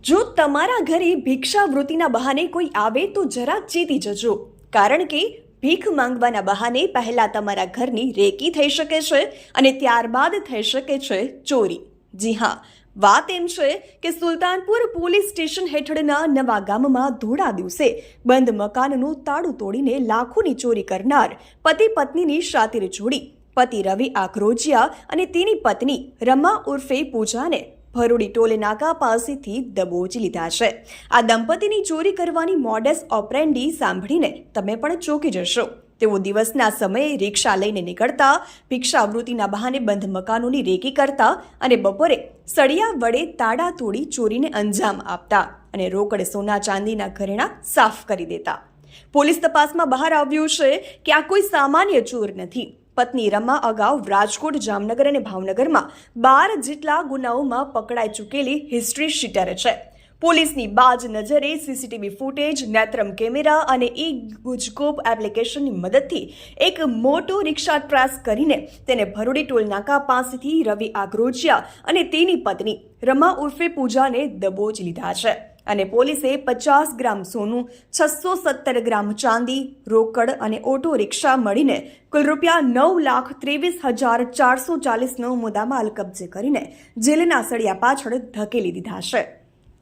જો તમારા ઘરે ભિક્ષાવૃત્તિના બહાને કોઈ આવે તો જરા ચેતી જજો, કારણ કે ભીખ માંગવાના બહાને પહેલા તમારા ઘરની રેકી થઈ શકે છે અને ત્યારબાદ થઈ શકે છે ચોરી. જી હા, વાત એમ છે કે સુલતાનપુર પોલીસ સ્ટેશન હેઠળના નવા ગામમાં ધોળા દિવસે બંધ મકાનનું તાળું તોડીને લાખોની ચોરી કરનાર પતિ પત્નીની શાતીર જોડી પતિ રવિ આક્રોજિયા અને તેની પત્ની રમા ઉર્ફે પૂજાને ભરૂડી ટોલ નાકા પાસેથી દબોચી લીધા છે. આ દંપતીની ચોરી કરવાની મોડસ ઓપરેન્ડી સાંભળીને તમે પણ ચોંકી જશો. તેઓ દિવસના સમયે રિક્ષા લઈને નીકળતા, ભિક્ષાવૃત્તિના બહાને બંધ મકાનોની રેકી કરતા અને બપોરે સળિયા વડે તાળા તોડી ચોરીને અંજામ આપતા અને રોકડ સોના ચાંદીના ઘરેણાં સાફ કરી દેતા. પોલીસ તપાસમાં બહાર આવ્યું છે કે આ કોઈ સામાન્ય ચોર નથી. પત્ની રમા અગાઉ રાજકોટ, જામનગર અને ભાવનગરમાં 12 જેટલા ગુનાઓમાં પકડાઈ ચૂકેલી હિસ્ટ્રી શીટર છે. પોલીસની બાજ નજરે સીસીટીવી ફૂટેજ, નેત્રમ કેમેરા અને ગુજકોપ એપ્લિકેશનની મદદથી એક મોટો રિક્ષા ટ્રેસ કરીને તેને ભરૂડી ટોલ નાકા પાસેથી રવિ આગ્રોજિયા અને તેની પત્ની રમા ઉર્ફે પૂજાને દબોચી લીધા છે. અને પોલીસે 50 ગ્રામ સોનું, 617 ગ્રામ ચાંદી, રોકડ અને ઓટો રિક્ષા મળીને કુલ ₹9,23,440નો મુદ્દામાલ કબજે કરીને જેલના સળિયા પાછળ ધકેલી દીધા છે.